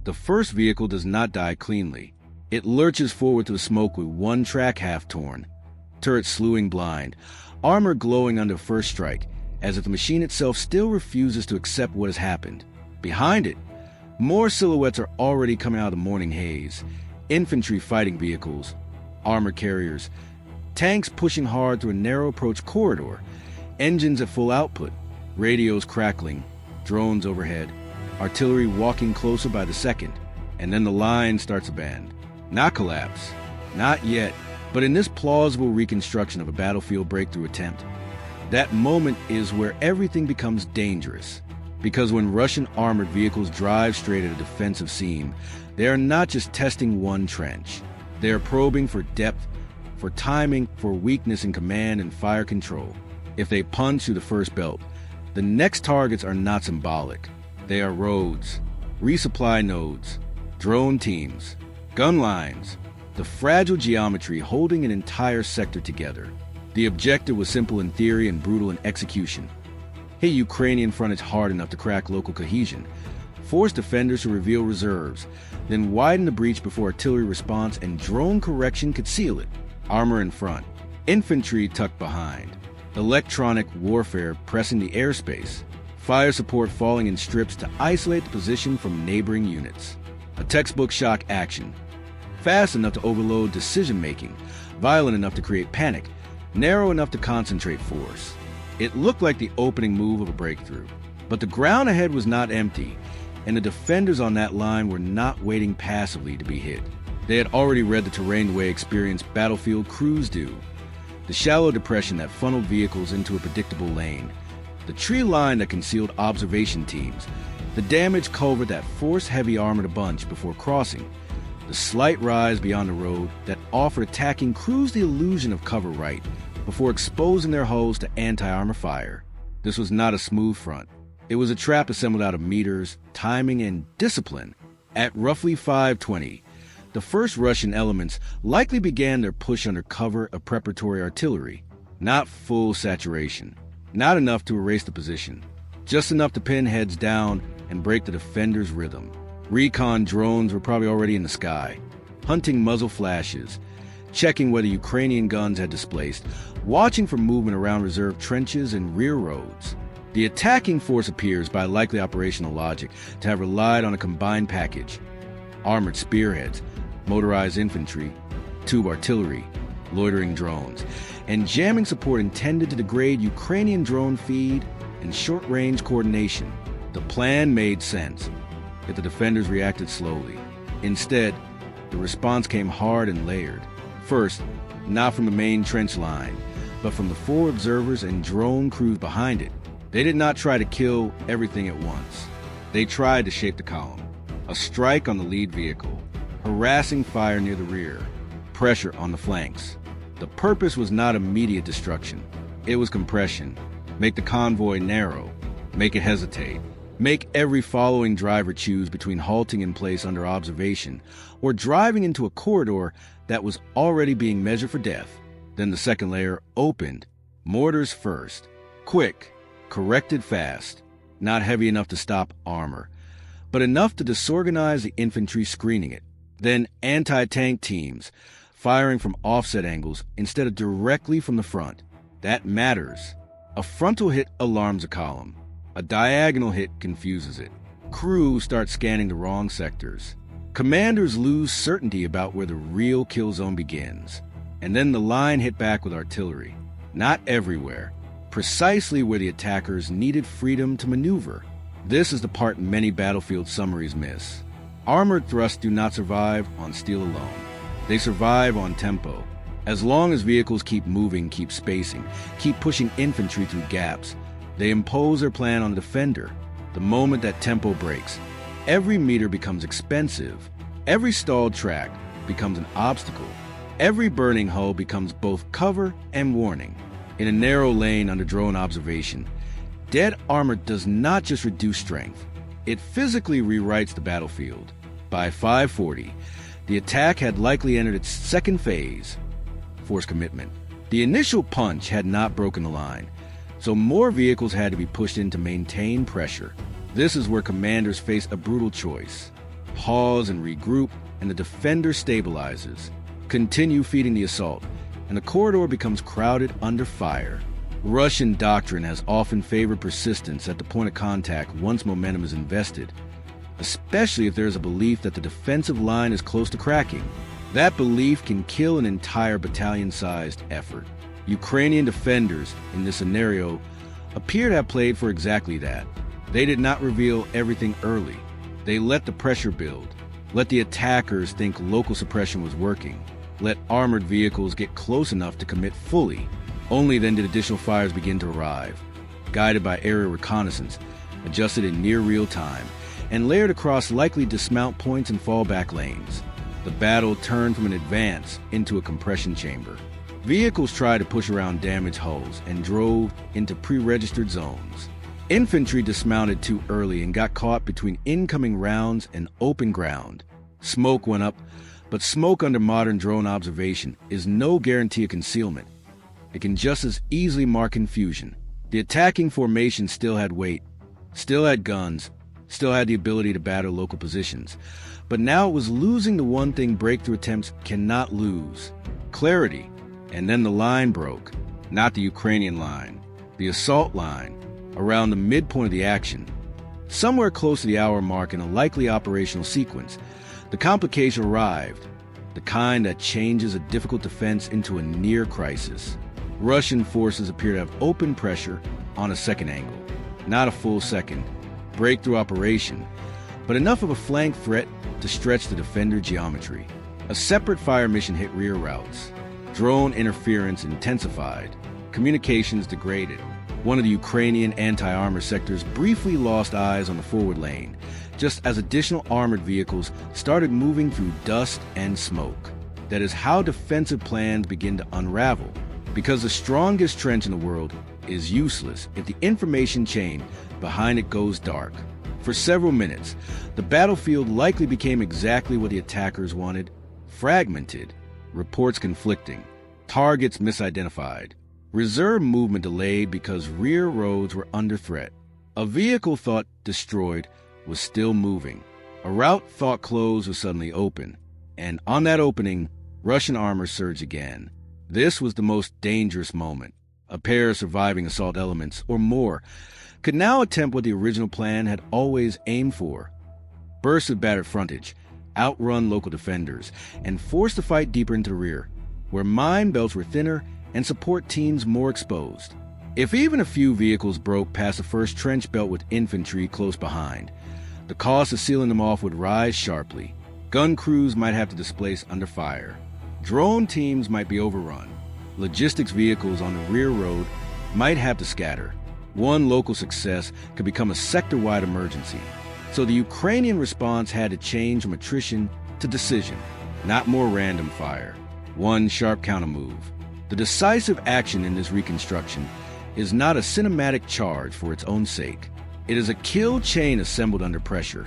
The first vehicle does not die cleanly. It lurches forward through the smoke with one track half torn, turret slewing blind, armor glowing under first strike, as if the machine itself still refuses to accept what has happened. Behind it, more silhouettes are already coming out of the morning haze. Infantry fighting vehicles, armor carriers, tanks pushing hard through a narrow approach corridor, engines at full output, radios crackling, drones overhead, artillery walking closer by the second, and then the line starts to bend. Not collapse. Not yet. But in this plausible reconstruction of a battlefield breakthrough attempt, that moment is where everything becomes dangerous. Because when Russian armored vehicles drive straight at a defensive seam, they are not just testing one trench. They are probing for depth, for timing, for weakness in command and fire control. If they punch through the first belt, the next targets are not symbolic. They are roads, resupply nodes, drone teams, gun lines, the fragile geometry holding an entire sector together. The objective was simple in theory and brutal in execution. Hit Ukrainian frontage hard enough to crack local cohesion, force defenders to reveal reserves, then widen the breach before artillery response and drone correction could seal it. Armor in front, infantry tucked behind, electronic warfare pressing the airspace, fire support falling in strips to isolate the position from neighboring units. A textbook shock action. Fast enough to overload decision-making, violent enough to create panic, narrow enough to concentrate force. It looked like the opening move of a breakthrough. But the ground ahead was not empty, and the defenders on that line were not waiting passively to be hit. They had already read the terrain the way experienced battlefield crews do. The shallow depression that funneled vehicles into a predictable lane. The tree line that concealed observation teams. The damaged culvert that forced heavy armor to bunch before crossing. The slight rise beyond the road that offered attacking crews the illusion of cover right before exposing their hulls to anti-armor fire. This was not a smooth front. It was a trap assembled out of meters, timing, and discipline. At roughly 5:20, the first Russian elements likely began their push under cover of preparatory artillery. Not full saturation. Not enough to erase the position. Just enough to pin heads down and break the defenders' rhythm. Recon drones were probably already in the sky, hunting muzzle flashes, checking whether Ukrainian guns had displaced, watching for movement around reserve trenches and rear roads. The attacking force appears, by likely operational logic, to have relied on a combined package. Armored spearheads, motorized infantry, tube artillery, loitering drones, and jamming support intended to degrade Ukrainian drone feed and short-range coordination. The plan made sense, yet the defenders reacted slowly. Instead, the response came hard and layered. First, not from the main trench line, but from the four observers and drone crews behind it. They did not try to kill everything at once. They tried to shape the column. A strike on the lead vehicle, harassing fire near the rear, pressure on the flanks. The purpose was not immediate destruction. It was compression. Make the convoy narrow. Make it hesitate. Make every following driver choose between halting in place under observation or driving into a corridor that was already being measured for death. Then the second layer opened. Mortars first. Quick. Corrected fast. Not heavy enough to stop armor, but enough to disorganize the infantry screening it. Then anti-tank teams, firing from offset angles instead of directly from the front. That matters. A frontal hit alarms a column. A diagonal hit confuses it. Crews start scanning the wrong sectors. Commanders lose certainty about where the real kill zone begins. And then the line hit back with artillery. Not everywhere. Precisely where the attackers needed freedom to maneuver. This is the part many battlefield summaries miss. Armored thrusts do not survive on steel alone. They survive on tempo. As long as vehicles keep moving, keep spacing, keep pushing infantry through gaps, they impose their plan on the defender. The moment that tempo breaks, every meter becomes expensive. Every stalled track becomes an obstacle. Every burning hull becomes both cover and warning. In a narrow lane under drone observation, dead armor does not just reduce strength. It physically rewrites the battlefield. By 5:40, the attack had likely entered its second phase, force commitment. The initial punch had not broken the line, so more vehicles had to be pushed in to maintain pressure. This is where commanders face a brutal choice. pause and regroup, and the defender stabilizes. Continue feeding the assault, and the corridor becomes crowded under fire. Russian doctrine has often favored persistence at the point of contact once momentum is invested, especially if there is a belief that the defensive line is close to cracking. That belief can kill an entire battalion-sized effort. Ukrainian defenders, in this scenario, appear to have played for exactly that. They did not reveal everything early. They let the pressure build, let the attackers think local suppression was working, let armored vehicles get close enough to commit fully. Only then did additional fires begin to arrive, guided by aerial reconnaissance, adjusted in near real time, and layered across likely dismount points and fallback lanes. The battle turned from an advance into a compression chamber. Vehicles tried to push around damaged hulls and drove into pre-registered zones. Infantry dismounted too early and got caught between incoming rounds and open ground. Smoke went up, but smoke under modern drone observation is no guarantee of concealment. It can just as easily mark confusion. The attacking formation still had weight, still had guns, still had the ability to batter local positions. But now it was losing the one thing breakthrough attempts cannot lose: clarity. And then the line broke. Not the Ukrainian line, the assault line, around the midpoint of the action. Somewhere close to the hour mark in a likely operational sequence, the complication arrived, the kind that changes a difficult defense into a near crisis. Russian forces appear to have open pressure on a second angle, not a full second breakthrough operation, but enough of a flank threat to stretch the defender geometry. A separate fire mission hit rear routes. Drone interference intensified. Communications degraded. One of the Ukrainian anti-armor sectors briefly lost eyes on the forward lane, just as additional armored vehicles started moving through dust and smoke. That is how defensive plans begin to unravel, because the strongest trench in the world is useless if the information chain behind it goes dark. For several minutes, the battlefield likely became exactly what the attackers wanted: fragmented, reports conflicting, targets misidentified, reserve movement delayed because rear roads were under threat. A vehicle thought destroyed was still moving. A route thought closed was suddenly open. And on that opening, Russian armor surged again. This was the most dangerous moment. A pair of surviving assault elements, or more, could now attempt what the original plan had always aimed for: burst with battered frontage, outrun local defenders, and force the fight deeper into the rear, where mine belts were thinner and support teams more exposed. If even a few vehicles broke past the first trench belt with infantry close behind, the cost of sealing them off would rise sharply. Gun crews might have to displace under fire. Drone teams might be overrun. Logistics vehicles on the rear road might have to scatter. One local success could become a sector-wide emergency. So the Ukrainian response had to change from attrition to decision, not more random fire. One sharp countermove. The decisive action in this reconstruction is not a cinematic charge for its own sake. It is a kill chain assembled under pressure.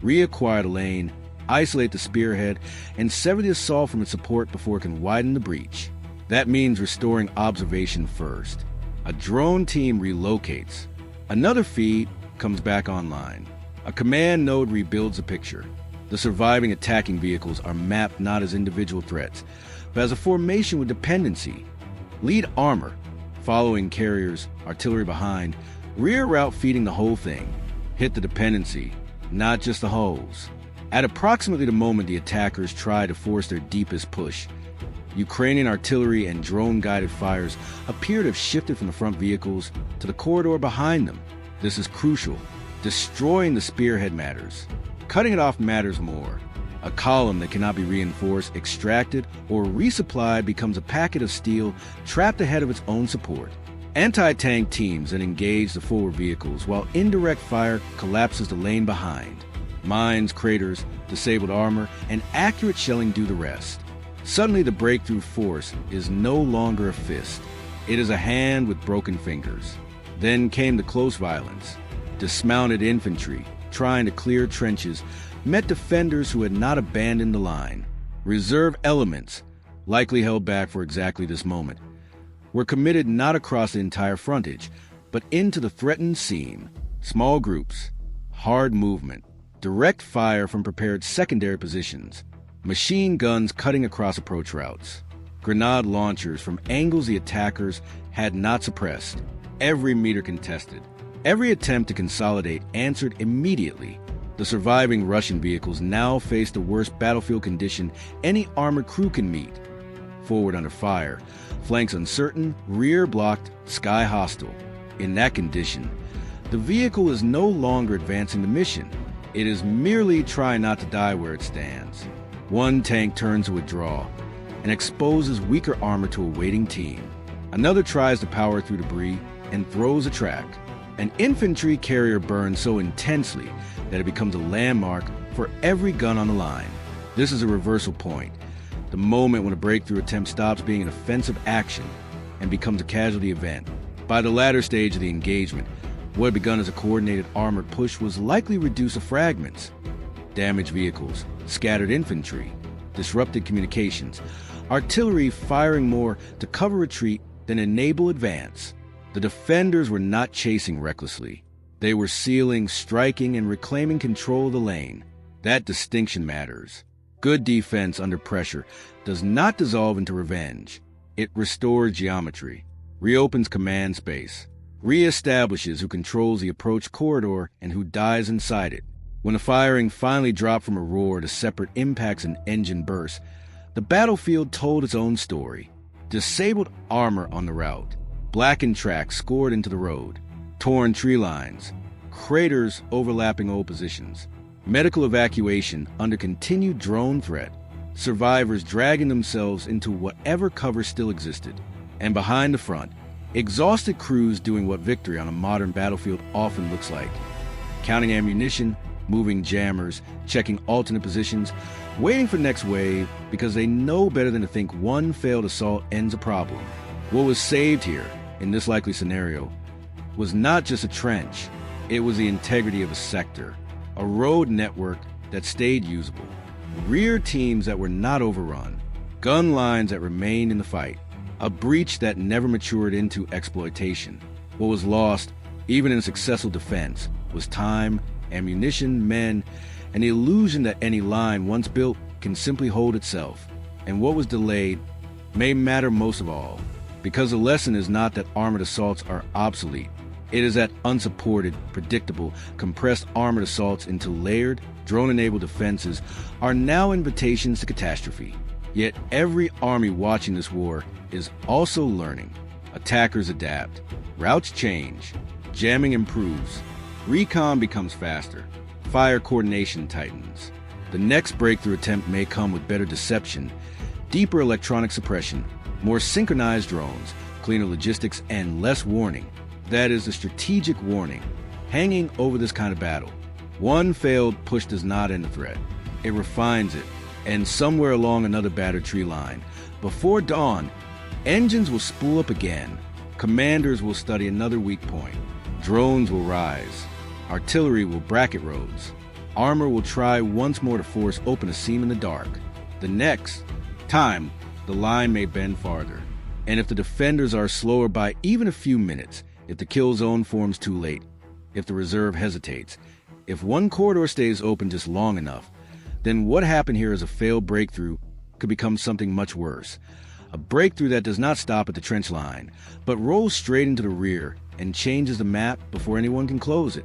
Reacquire the lane, isolate the spearhead, and sever the assault from its support before it can widen the breach. That means restoring observation first. A drone team relocates. Another feed comes back online. A command node rebuilds the picture. The surviving attacking vehicles are mapped not as individual threats, but as a formation with dependency. Lead armor, following carriers, artillery behind, rear route feeding the whole thing. Hit the dependency, not just the hulls. At approximately the moment the attackers try to force their deepest push, Ukrainian artillery and drone-guided fires appear to have shifted from the front vehicles to the corridor behind them. This is crucial. Destroying the spearhead matters. Cutting it off matters more. A column that cannot be reinforced, extracted, or resupplied becomes a packet of steel trapped ahead of its own support. Anti-tank teams then engage the forward vehicles, while indirect fire collapses the lane behind. Mines, craters, disabled armor, and accurate shelling do the rest. Suddenly the breakthrough force is no longer a fist. It is a hand with broken fingers. Then came the close violence. Dismounted infantry, trying to clear trenches, met defenders who had not abandoned the line. Reserve elements, likely held back for exactly this moment, were committed not across the entire frontage, but into the threatened seam. Small groups, hard movement, direct fire from prepared secondary positions, machine guns cutting across approach routes, grenade launchers from angles the attackers had not suppressed, every meter contested. Every attempt to consolidate answered immediately. The surviving Russian vehicles now faced the worst battlefield condition any armored crew can meet. Forward under fire, flanks uncertain, rear blocked, sky hostile. In that condition, the vehicle is no longer advancing the mission. It is merely trying not to die where it stands. One tank turns to withdraw and exposes weaker armor to a waiting team. Another tries to power through debris and throws a track. An infantry carrier burns so intensely that it becomes a landmark for every gun on the line. This is a reversal point, the moment when a breakthrough attempt stops being an offensive action and becomes a casualty event. By the latter stage of the engagement, what had begun as a coordinated armored push was likely reduced to fragments. Damaged vehicles, scattered infantry, disrupted communications, artillery firing more to cover retreat than enable advance. The defenders were not chasing recklessly. They were sealing, striking, and reclaiming control of the lane. That distinction matters. Good defense under pressure does not dissolve into revenge. It restores geometry, reopens command space, reestablishes who controls the approach corridor and who dies inside it. When the firing finally dropped from a roar to separate impacts and engine bursts, the battlefield told its own story. Disabled armor on the route, blackened tracks scored into the road, torn tree lines, craters overlapping old positions, medical evacuation under continued drone threat, survivors dragging themselves into whatever cover still existed, and behind the front, exhausted crews doing what victory on a modern battlefield often looks like. Counting ammunition, moving jammers, checking alternate positions, waiting for the next wave because they know better than to think one failed assault ends a problem. What was saved here, in this likely scenario, was not just a trench. It was the integrity of a sector, a road network that stayed usable, rear teams that were not overrun, gun lines that remained in the fight, a breach that never matured into exploitation. What was lost, even in successful defense, was time, ammunition, men, and the illusion that any line once built can simply hold itself. And what was delayed may matter most of all, because the lesson is not that armored assaults are obsolete. It is that unsupported, predictable, compressed armored assaults into layered, drone-enabled defenses are now invitations to catastrophe. Yet every army watching this war is also learning. Attackers adapt, routes change, jamming improves, recon becomes faster, fire coordination tightens. The next breakthrough attempt may come with better deception, deeper electronic suppression, more synchronized drones, cleaner logistics, and less warning. That is the strategic warning hanging over this kind of battle. One failed push does not end the threat. It refines it, and somewhere along another battered tree line, before dawn, engines will spool up again. Commanders will study another weak point. Drones will rise. Artillery will bracket roads. Armor will try once more to force open a seam in the dark. The next time, the line may bend farther. And if the defenders are slower by even a few minutes, if the kill zone forms too late, if the reserve hesitates, if one corridor stays open just long enough, then what happened here as a failed breakthrough could become something much worse. A breakthrough that does not stop at the trench line, but rolls straight into the rear and changes the map before anyone can close it.